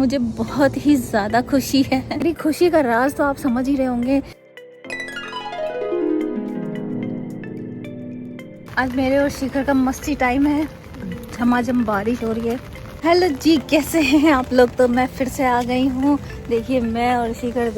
मुझे बहुत ही ज़्यादा खुशी है। मेरी खुशी का राज तो आप समझ ही रहे होंगे। आज मेरे और शिखर का मस्ती टाइम है, झमाझम बारिश हो रही है। हेलो जी, कैसे हैं आप लोग? तो मैं फिर से आ गई हूँ। देखिए मैं और शिखर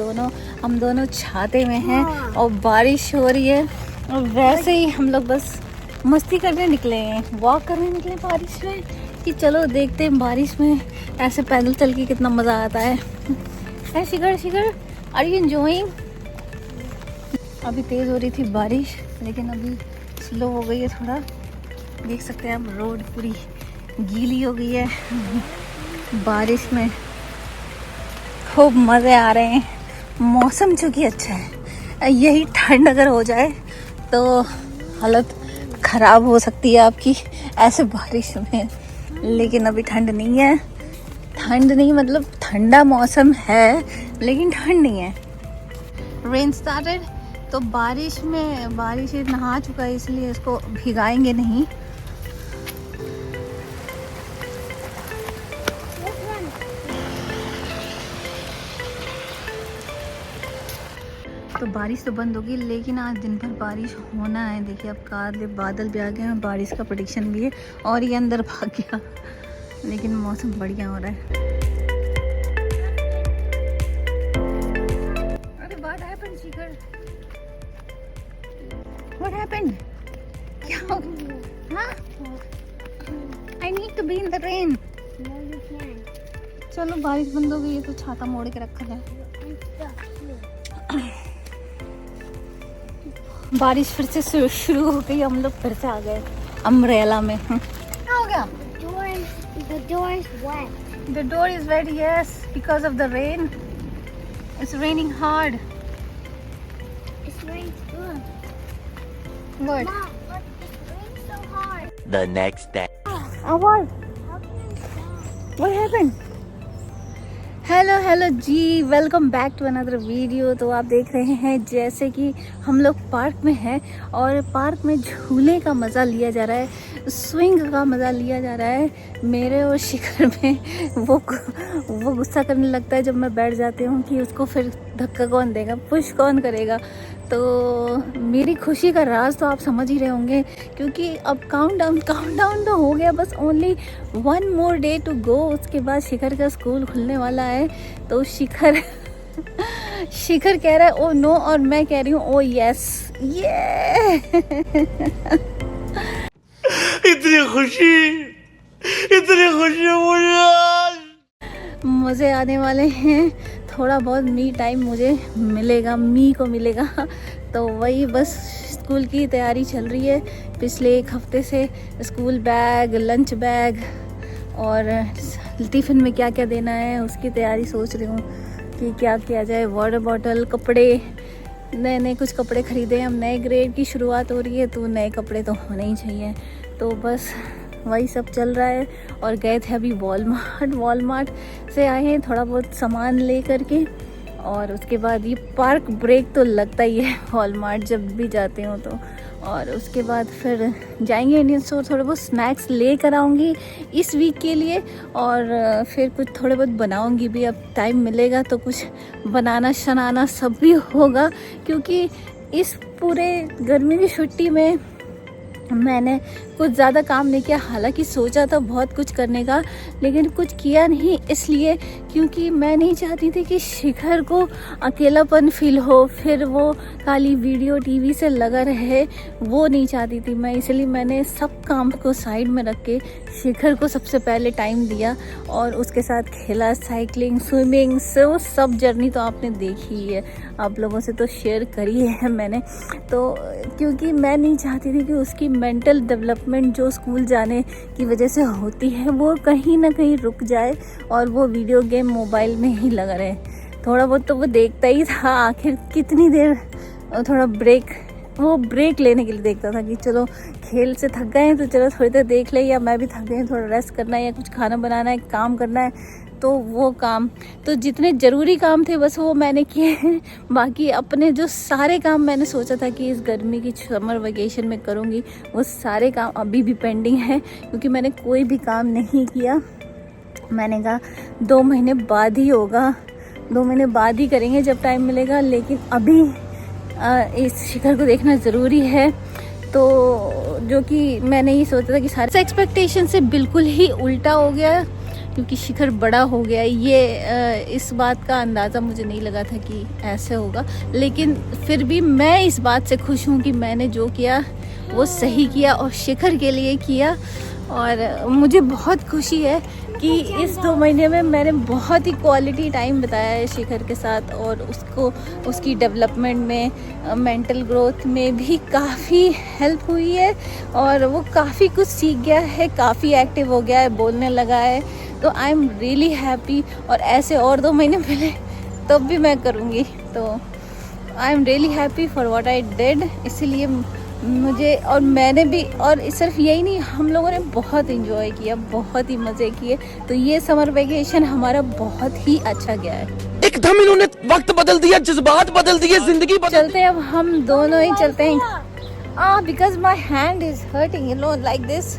हम दोनों छाते में हैं और बारिश हो रही है। और वैसे ही हम लोग बस मस्ती करने निकले हैं, वॉक करने निकले बारिश में कि चलो देखते हैं बारिश में ऐसे पैदल चल के कितना मज़ा आता है। शिखर आर यू एंजॉयिंग? अभी तेज़ हो रही थी बारिश, लेकिन अभी स्लो हो गई है थोड़ा। देख सकते हैं आप, रोड पूरी गीली हो गई है। बारिश में खूब मज़े आ रहे हैं। मौसम चूँकि अच्छा है, यही ठंड अगर हो जाए तो हालत ख़राब हो सकती है आपकी ऐसे बारिश में। लेकिन अभी ठंड नहीं है, ठंड नहीं मतलब ठंडा मौसम है लेकिन ठंड नहीं है। रेन स्टार्टेड, तो बारिश नहा चुका है इसलिए इसको भिगाएंगे नहीं। तो बारिश तो बंद होगी, लेकिन आज दिन भर बारिश होना है। देखिए अब काले बादल भी आ गए हैं, बारिश का प्रेडिक्शन भी है और ये अंदर भाग गया। लेकिन मौसम बढ़िया हो रहा है। अरे what happened Shikhar? What happened? क्या हो गया? हाँ? I need to be in the rain. चलो बारिश बंद हो गई है तो छाता मोड़ के रखा जाए। बारिश फिर से शुरू हो गई, हम लोग फिर से आ गए अम्ब्रेला में। क्या हो गया? The door is wet. The door is wet, yes, because of the rain. It's raining hard. It's raining good. What? Mom, look, it's raining so hard. The next day. What? How can I stop? What happened? Hello ji, welcome back to another video. तो आप देख रहे हैं जैसे कि हम लोग park में हैं और पार्क में झूले का मज़ा लिया जा रहा है, स्विंग का मज़ा लिया जा रहा है। मेरे और शिखर में वो गुस्सा करने लगता है जब मैं बैठ जाती हूँ कि उसको फिर धक्का कौन देगा, पुश कौन करेगा। तो मेरी खुशी का राज तो आप समझ ही रहे होंगे, क्योंकि अब काउंटडाउन तो हो गया, बस only 1 more day to go. उसके बाद शिखर का स्कूल खुलने वाला है। तो शिखर कह रहा है ओ नो और मैं कह रही हूँ ओ यस। ये इतनी खुशी मुझे आज। मज़े आने वाले हैं। थोड़ा बहुत मी टाइम मुझे मिलेगा, को मिलेगा। तो वही बस स्कूल की तैयारी चल रही है पिछले 1 हफ्ते से। स्कूल बैग, लंच बैग और टिफ़िन में क्या क्या देना है उसकी तैयारी सोच रही हूँ कि क्या किया जाए। वाटर बॉटल, कपड़े, नए कुछ कपड़े ख़रीदे। हम नए ग्रेड की शुरुआत हो रही है तो नए कपड़े तो होने ही चाहिए। तो बस वही सब चल रहा है। और गए थे अभी वॉलमार्ट से आए हैं थोड़ा बहुत सामान ले करके। और उसके बाद ये पार्क ब्रेक तो लगता ही है वॉलमार्ट जब भी जाते हो तो। और उसके बाद फिर जाएंगे इंडियन स्टोर, थोड़े बहुत स्नैक्स ले कर आऊँगी इस वीक के लिए। और फिर कुछ थोड़े बहुत बनाऊँगी भी, अब टाइम मिलेगा तो कुछ बनाना शनाना सब भी होगा। क्योंकि इस पूरे गर्मी की छुट्टी में मैंने कुछ ज़्यादा काम नहीं किया। हालांकि सोचा था बहुत कुछ करने का, लेकिन कुछ किया नहीं, इसलिए क्योंकि मैं नहीं चाहती थी कि शिखर को अकेलापन फील हो, फिर वो खाली वीडियो टीवी से लगा रहे, वो नहीं चाहती थी मैं। इसलिए मैंने सब काम को साइड में रख के शिखर को सबसे पहले टाइम दिया और उसके साथ खेला, साइकिलिंग, स्विमिंग, वो सब जर्नी तो आपने देखी ही है, आप लोगों से तो शेयर करी है मैंने। तो क्योंकि मैं नहीं चाहती थी कि उसकी मेंटल डेवलपमेंट जो स्कूल जाने की वजह से होती है वो कहीं ना कहीं रुक जाए और वो वीडियो गेम मोबाइल में ही लगा रहे। थोड़ा बहुत तो वो देखता ही था, आखिर कितनी देर थोड़ा ब्रेक लेने के लिए देखता था कि चलो खेल से थक गए हैं तो चलो थोड़ी देर देख ले, या मैं भी थक गई हूँ, थोड़ा रेस्ट करना है या कुछ खाना बनाना है, काम करना है। तो वो काम तो जितने ज़रूरी काम थे बस वो मैंने किए हैं। बाकी अपने जो सारे काम मैंने सोचा था कि इस गर्मी की समर वेकेशन में करूँगी, वो सारे काम अभी भी पेंडिंग है क्योंकि मैंने कोई भी काम नहीं किया। मैंने कहा 2 महीने बाद ही होगा, 2 महीने बाद ही करेंगे जब टाइम मिलेगा, लेकिन अभी इस शिखर को देखना ज़रूरी है। तो जो कि मैंने ये सोचा था कि सारे एक्सपेक्टेशन से बिल्कुल ही उल्टा हो गया, क्योंकि शिखर बड़ा हो गया। ये इस बात का अंदाज़ा मुझे नहीं लगा था कि ऐसे होगा, लेकिन फिर भी मैं इस बात से खुश हूँ कि मैंने जो किया वो सही किया और शिखर के लिए किया। और मुझे बहुत खुशी है कि इस 2 महीने में मैंने बहुत ही क्वालिटी टाइम बताया है शिखर के साथ, और उसको उसकी डेवलपमेंट में, मेंटल ग्रोथ में भी काफ़ी हेल्प हुई है, और वो काफ़ी कुछ सीख गया है, काफ़ी एक्टिव हो गया है, बोलने लगा है। तो आई एम रियली हैप्पी, और ऐसे और 2 महीने मिले तब भी मैं करूँगी। तो I am really happy for what I did. इसीलिए मुझे, और मैंने भी, और सिर्फ यही नहीं, हम लोगों ने बहुत इंजॉय किया, बहुत ही मज़े किए। तो ये समर वेकेशन हमारा बहुत ही अच्छा गया है। एकदम इन्होंने वक्त बदल दिया, जज्बात बदल दिए, जिंदगी बदल चलते हैं अब हम दोनों ही चलते हैं। Because my hand is hurting, you know, like this.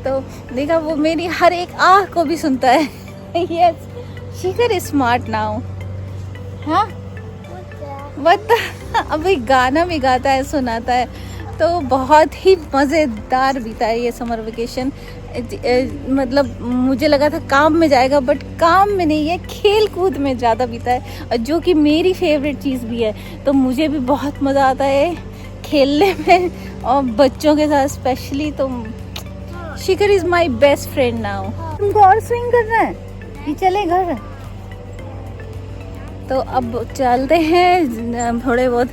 तो देखा, वो मेरी हर एक आँख को भी सुनता है। Yes, Shikhar is smart now. हाँ, अभी गाना भी गाता है, सुनाता है। तो बहुत ही मज़ेदार बीता है ये समर वेकेशन। मतलब मुझे लगा था काम में जाएगा, बट काम में नहीं है, खेल कूद में ज़्यादा बीता है, और जो कि मेरी फेवरेट चीज़ भी है। तो मुझे भी बहुत मज़ा आता है खेलने में, और बच्चों के साथ स्पेशली। तो Shikhar is my best friend now. तुमको और स्विंग करना है कि चले घर? तो अब चलते हैं। थोड़े बहुत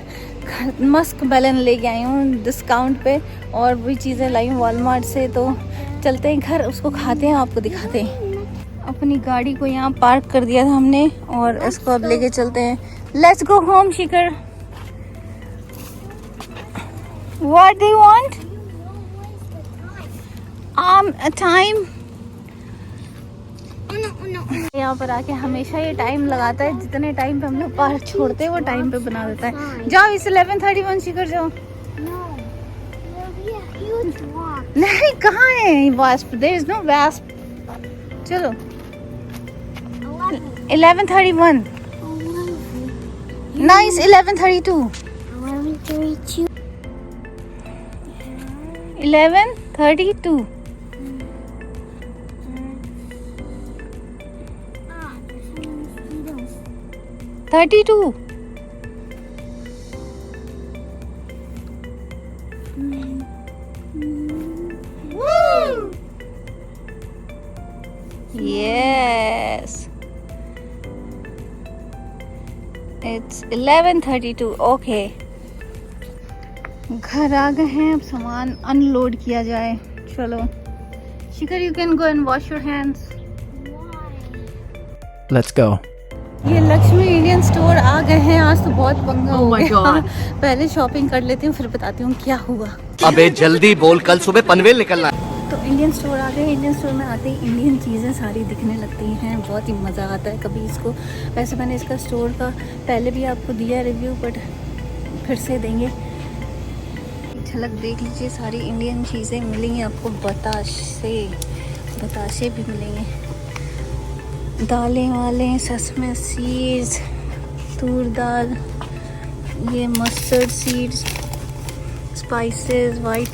मस्क मेलन लेके आई हूँ डिस्काउंट पे, और भी चीज़ें लाई हूँ वॉलमार्ट से। तो चलते हैं घर, उसको खाते हैं, आपको दिखाते हैं। अपनी गाड़ी को यहाँ पार्क कर दिया था हमने, और इसको अब लेके चलते हैं। Let's go home Shikhar. What do you want? Time. यहाँ पर आके हमेशा ये टाइम लगाता है, जितने टाइम पे हम लोग पार्क छोड़ते हैं वो टाइम पे बना देता है। जाओ, इस 11:31 शिखर जाओ। नहीं, कहाँ है wasp? There is no wasp. चलो 11:31। नाइस, 11:32। 11:32। 32। Yes. It's 11:32. Okay. घर आ गए हैं, अब सामान अनलोड किया जाए। चलो शिखर, you can go and wash your hands. Let's go. ये लक्ष्मी इंडियन स्टोर आ गए हैं। आज तो बहुत पंगा हो गया। पहले शॉपिंग कर लेती हूँ, फिर बताती हूँ क्या हुआ। अबे जल्दी बोल, कल सुबह पनवेल निकलना है। तो इंडियन स्टोर आ गए। इंडियन स्टोर में आते ही इंडियन चीज़ें सारी दिखने लगती हैं, बहुत ही मज़ा आता है कभी इसको। वैसे मैंने इसका स्टोर का पहले भी आपको दिया रिव्यू, बट फिर से देंगे। झलक देख लीजिए, सारी इंडियन चीज़ें मिलेंगी आपको। बताशे भी मिलेंगे, दालें वाले, ससमे सीड्स, तूर दाल, ये mustard seeds, spices, white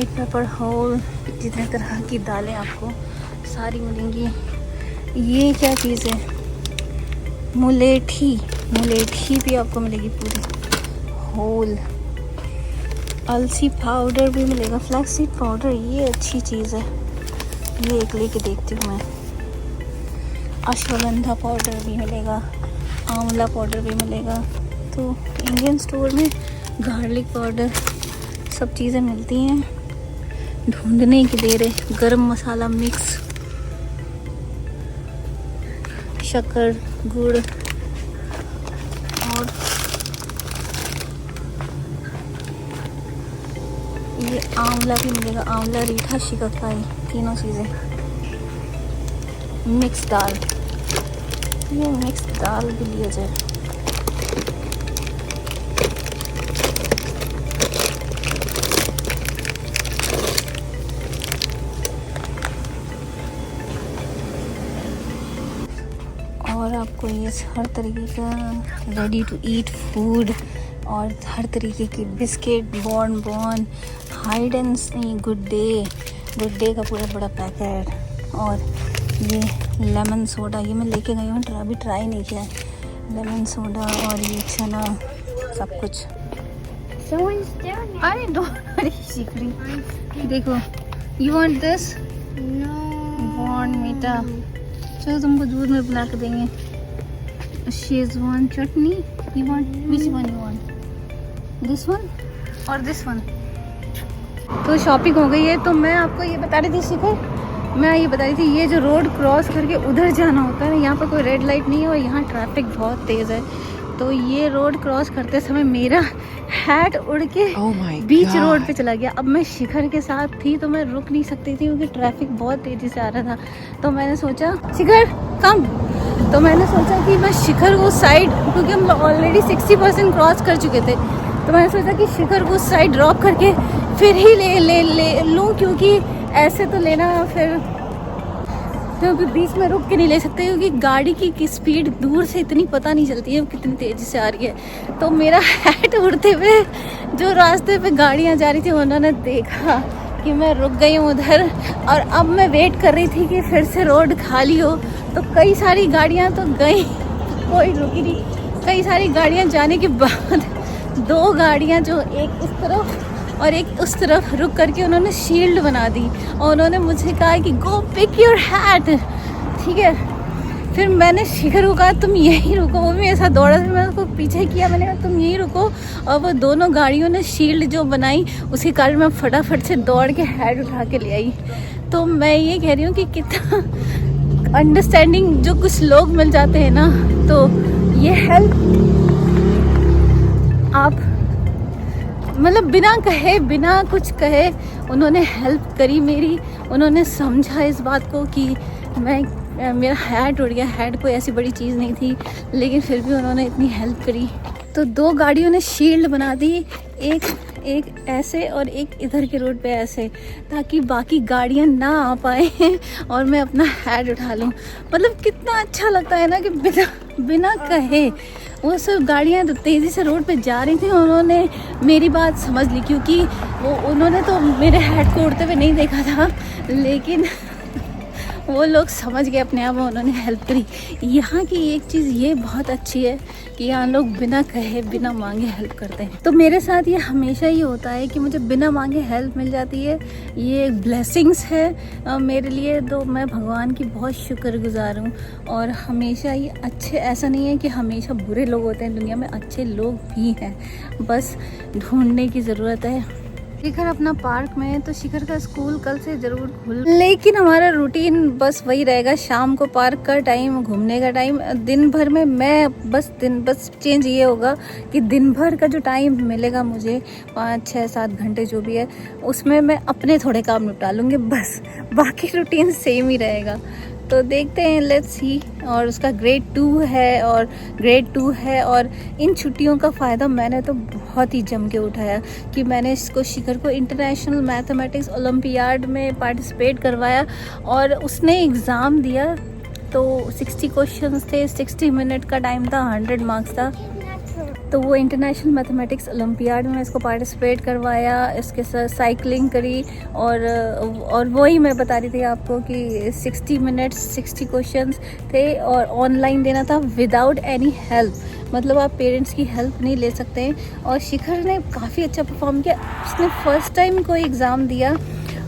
pepper whole, जितने तरह की दालें आपको सारी मिलेंगी। ये क्या चीज़ है? मुलेठी भी आपको मिलेगी पूरी होल। अलसी पाउडर भी मिलेगा, फ्लैक्सीड पाउडर, ये अच्छी चीज़ है, ये एक लेके देखती हूँ मैं। अश्वगंधा पाउडर भी मिलेगा, आंवला पाउडर भी मिलेगा। तो इंडियन स्टोर में गार्लिक पाउडर, सब चीज़ें मिलती हैं। ढूंढने की देर है। गरम मसाला मिक्स, शक्कर, गुड़, और ये आंवला भी मिलेगा, आंवला, रीठा, शिकाकाई, तीनों चीज़ें। मिक्स दाल, ये मिक्स दाल भी लिया जाए। और आपको ये हर तरीके का रेडी टू ईट फूड और हर तरीके की biscuit, born hide and good day का पूरा बड़ा पैकेट। और ये लेमन सोडा, ये मैं लेके गई हूँ, अभी ट्राई नहीं किया है। लेमन सोडा और ये चना, सब कुछ। Someone's down there. अरे डोंट सीख रही। देखो, you want this? No. Born मीठा, चलो तुमको दूध में बना के देंगे। Schezwan chutney, you want which one you want? This one और दिस वन। तो शॉपिंग हो गई है। तो मैं आपको ये बता रही थी शिखर, मैं ये बता रही थी, ये जो रोड क्रॉस करके उधर जाना होता है, यहाँ पर कोई रेड लाइट नहीं है और यहाँ ट्रैफिक बहुत तेज़ है। तो ये रोड क्रॉस करते समय मेरा हैट उड़ के बीच रोड पे चला गया। अब मैं शिखर के साथ थी तो मैं रुक नहीं सकती थी क्योंकि ट्रैफिक बहुत तेज़ी से आ रहा था। तो मैंने सोचा शिखर कम, तो मैंने सोचा कि मैं शिखर को साइड, क्योंकि हम ऑलरेडी 60% क्रॉस कर चुके थे, तो मैंने सोचा कि शिखर को साइड ड्रॉप करके फिर ही ले लूँ, क्योंकि ऐसे तो लेना फिर, क्योंकि बीच में रुक के नहीं ले सकते, क्योंकि गाड़ी की स्पीड दूर से इतनी पता नहीं चलती है कितनी तेज़ी से आ रही है। तो मेरा हैट उड़ते हुए जो रास्ते पे गाड़ियाँ जा रही थी उन्होंने देखा कि मैं रुक गई हूँ उधर, और अब मैं वेट कर रही थी कि फिर से रोड खाली हो। तो कई सारी गाड़ियाँ तो गई, कोई रुकी नहीं। कई सारी गाड़ियाँ जाने के बाद 2 गाड़ियाँ जो एक इस तरफ और एक उस तरफ रुक करके उन्होंने शील्ड बना दी और उन्होंने मुझे कहा कि गो पिक योर हैट, ठीक है। फिर मैंने शिखर को कहा तुम यहीं रुको, वो भी ऐसा दौड़ा, फिर मैंने उसको पीछे किया, मैंने कहा तुम यहीं रुको, और वो दोनों गाड़ियों ने शील्ड जो बनाई उसके कारण मैं फटाफट से दौड़ के हैट उठा के ले आई। तो मैं ये कह रही हूँ कि कितना अंडरस्टैंडिंग जो कुछ लोग मिल जाते हैं ना, तो ये हेल्प आप मतलब बिना कहे, बिना कुछ कहे उन्होंने हेल्प करी मेरी। उन्होंने समझा इस बात को कि मेरा हैट उड़ गया। हैट कोई ऐसी बड़ी चीज़ नहीं थी, लेकिन फिर भी उन्होंने इतनी हेल्प करी। तो 2 गाड़ियों ने शील्ड बना दी, एक ऐसे और एक इधर के रोड पे ऐसे, ताकि बाकी गाड़ियाँ ना आ पाए और मैं अपना हैट उठा लूँ। मतलब कितना अच्छा लगता है ना कि बिना कहे वो सब गाड़ियाँ तो तेज़ी से रोड पे जा रही थी, उन्होंने मेरी बात समझ ली, क्योंकि उन्होंने तो मेरे हैट को उड़ते हुए नहीं देखा था, लेकिन वो लोग समझ गए अपने आप, उन्होंने हेल्प करी। यहाँ की एक चीज़ ये बहुत अच्छी है कि यहाँ लोग बिना कहे, बिना मांगे हेल्प करते हैं। तो मेरे साथ ये हमेशा ही होता है कि मुझे बिना मांगे हेल्प मिल जाती है। ये ब्लेसिंग्स है मेरे लिए, तो मैं भगवान की बहुत शुक्रगुजार हूँ। और हमेशा ही अच्छे, ऐसा नहीं है कि हमेशा बुरे लोग होते हैं, दुनिया में अच्छे लोग भी हैं, बस ढूंढने की ज़रूरत है। शिखर अपना पार्क में है, तो शिखर का स्कूल कल से ज़रूर खुल, लेकिन हमारा रूटीन बस वही रहेगा, शाम को पार्क का टाइम, घूमने का टाइम। दिन भर में मैं बस चेंज ये होगा कि दिन भर का जो टाइम मिलेगा मुझे, 5, 6, 7 घंटे जो भी है, उसमें मैं अपने थोड़े काम निपटा लूँगी, बस बाकी रूटीन सेम ही रहेगा। तो देखते हैं, लेट्स सी। और उसका ग्रेड 2 है और इन छुट्टियों का फ़ायदा मैंने तो बहुत ही जम के उठाया कि मैंने इसको, शिखर को इंटरनेशनल मैथमेटिक्स ओलंपियाड में पार्टिसिपेट करवाया और उसने एग्ज़ाम दिया। तो 60 क्वेश्चंस थे, 60 मिनट का टाइम था, 100 मार्क्स था। तो वो इंटरनेशनल मैथमेटिक्स ओलंपियाड में इसको पार्टिसिपेट करवाया, इसके साथ साइकिलिंग करी और वही मैं बता रही थी आपको कि 60 मिनट्स 60 क्वेश्चंस थे और ऑनलाइन देना था विदाउट एनी हेल्प, मतलब आप पेरेंट्स की हेल्प नहीं ले सकते हैं। और शिखर ने काफ़ी अच्छा परफॉर्म किया, उसने फर्स्ट टाइम कोई एग्ज़ाम दिया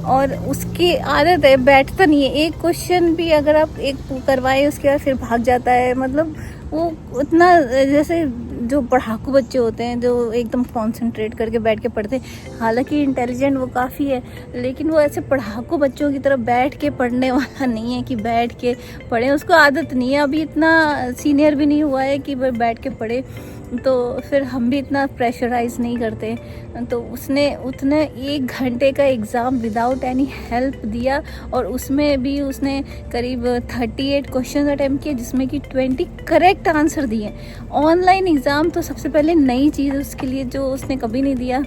और उसकी आदत है, बैठता नहीं है, एक क्वेश्चन भी अगर आप एक करवाएं उसके बाद फिर भाग जाता है। मतलब वो उतना, जैसे जो पढ़ाकू बच्चे होते हैं जो एकदम कंसंट्रेट करके बैठ के पढ़ते हैं, हालांकि इंटेलिजेंट वो काफ़ी है, लेकिन वो ऐसे पढ़ाकू बच्चों की तरह बैठ के पढ़ने वाला नहीं है कि बैठ के पढ़े, उसको आदत नहीं है, अभी इतना सीनियर भी नहीं हुआ है कि वह बैठ के पढ़े। तो फिर हम भी इतना प्रेशराइज नहीं करते। तो उसने 1 घंटे का एग्ज़ाम विदाउट एनी हेल्प दिया और उसमें भी उसने करीब 38 क्वेश्चन अटैम्प्ट किए, जिसमें कि 20 करेक्ट आंसर दिए। ऑनलाइन एग्ज़ाम तो सबसे पहले नई चीज़ उसके लिए, जो उसने कभी नहीं दिया।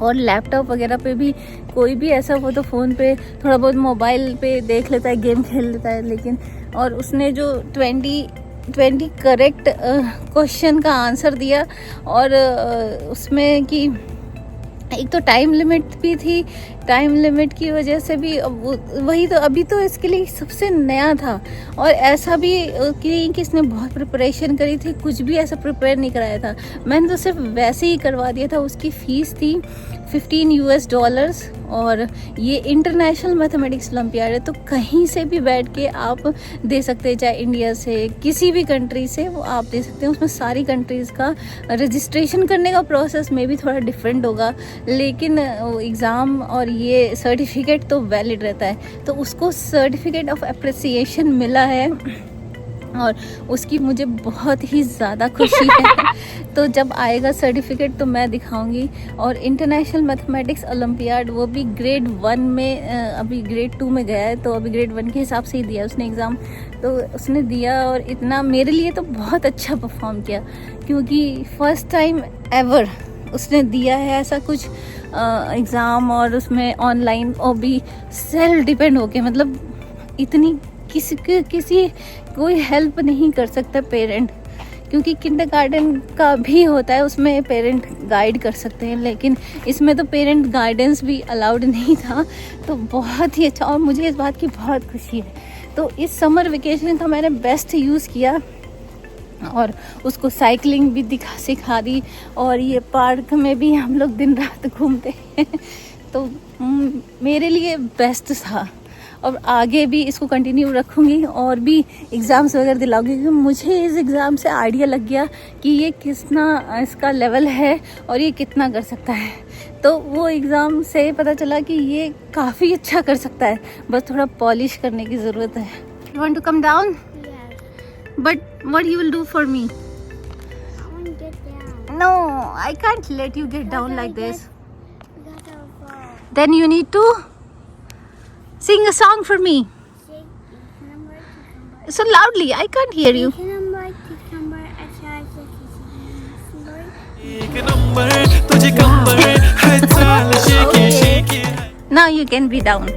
और लैपटॉप वगैरह पे भी कोई भी ऐसा हो तो फ़ोन पे थोड़ा बहुत मोबाइल पे देख लेता है, गेम खेल लेता है, लेकिन और उसने जो 20 20 करेक्ट क्वेश्चन का आंसर दिया। और उसमें कि एक तो टाइम लिमिट भी थी, टाइम लिमिट की वजह से भी वही तो अभी तो इसके लिए सबसे नया था। और ऐसा भी कि इसने बहुत प्रिपरेशन करी थी, कुछ भी ऐसा प्रिपेयर नहीं कराया था, मैंने तो सिर्फ वैसे ही करवा दिया था। उसकी फ़ीस थी $15 और ये इंटरनेशनल मैथमेटिक्स ओलंपियाड है, तो कहीं से भी बैठ के आप दे सकते हैं, चाहे इंडिया से किसी भी कंट्री से वो आप दे सकते हैं। उसमें सारी कंट्रीज़ का रजिस्ट्रेशन करने का प्रोसेस में भी थोड़ा डिफरेंट होगा, लेकिन एग्ज़ाम और ये सर्टिफिकेट तो वैलिड रहता है। तो उसको सर्टिफिकेट ऑफ अप्रिसिएशन मिला है और उसकी मुझे बहुत ही ज़्यादा खुशी है। तो जब आएगा सर्टिफिकेट तो मैं दिखाऊंगी। और इंटरनेशनल मैथमेटिक्स ओलंपियाड वो भी ग्रेड 1 में, अभी ग्रेड 2 में गया है, तो अभी ग्रेड 1 के हिसाब से ही दिया उसने एग्ज़ाम। तो उसने दिया और इतना मेरे लिए तो बहुत अच्छा परफॉर्म किया, क्योंकि फर्स्ट टाइम एवर उसने दिया है ऐसा कुछ एग्ज़ाम, और उसमें ऑनलाइन और भी सेल्फ डिपेंड होके, मतलब इतनी किसी कोई हेल्प नहीं कर सकता पेरेंट, क्योंकि किंडरगार्टन का भी होता है, उसमें पेरेंट गाइड कर सकते हैं, लेकिन इसमें तो पेरेंट गाइडेंस भी अलाउड नहीं था। तो बहुत ही अच्छा, और मुझे इस बात की बहुत खुशी है। तो इस समर वेकेशन का मैंने बेस्ट यूज़ किया और उसको साइकिलिंग भी सिखा दी, और ये पार्क में भी हम लोग दिन रात घूमते हैं। तो मेरे लिए बेस्ट था, और आगे भी इसको कंटिन्यू रखूँगी और भी एग्ज़ाम्स वगैरह दिलाऊंगी, क्योंकि मुझे इस एग्ज़ाम से आइडिया लग गया कि ये कितना इसका लेवल है और ये कितना कर सकता है। तो वो एग्ज़ाम से पता चला कि ये काफ़ी अच्छा कर सकता है, बस थोड़ा पॉलिश करने की ज़रूरत है। You want to come down? Yes. But what you will do for me? I want to get down. No, I can't let you get down like this. Because I'll fall. Then you need to sing a song for me. Shake, cucumber, cucumber. So loudly, I can't hear you. Cucumber, cucumber, I try to cucumber. एक number तुझे कंबर है चाल shaky shaky. Now you can be down.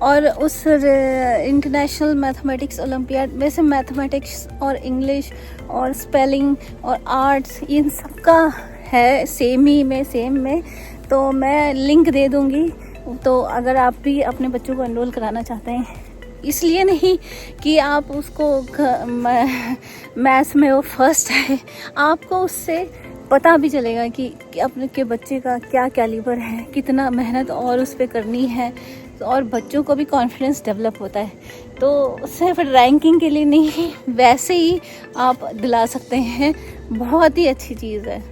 और उस international mathematics olympiad में से mathematics और इंग्लिश और स्पेलिंग और आर्ट्स इन सब का है सेम में। तो मैं लिंक दे दूँगी, तो अगर आप भी अपने बच्चों को एनरोल कराना चाहते हैं, इसलिए नहीं कि आप उसको मैथ्स में वो फर्स्ट है, आपको उससे पता भी चलेगा कि अपने के बच्चे का क्या कैलिबर है, कितना मेहनत और उस पर करनी है, और बच्चों को भी कॉन्फिडेंस डेवलप होता है। तो सिर्फ रैंकिंग के लिए नहीं, वैसे ही आप दिला सकते हैं, बहुत ही अच्छी चीज़ है।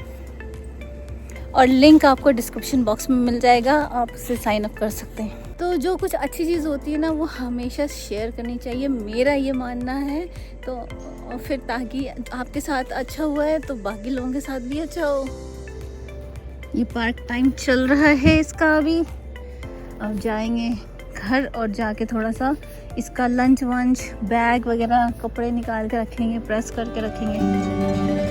और लिंक आपको डिस्क्रिप्शन बॉक्स में मिल जाएगा, आप उससे साइन अप कर सकते हैं। तो जो कुछ अच्छी चीज़ होती है ना, वो हमेशा शेयर करनी चाहिए, मेरा ये मानना है। तो फिर ताकि आपके साथ अच्छा हुआ है तो बाकी लोगों के साथ भी अच्छा हो। ये पार्क टाइम चल रहा है इसका अभी। अब जाएंगे घर और जाके थोड़ा सा इसका लंच वंच बैग वगैरह कपड़े निकाल के रखेंगे, प्रेस करके रखेंगे।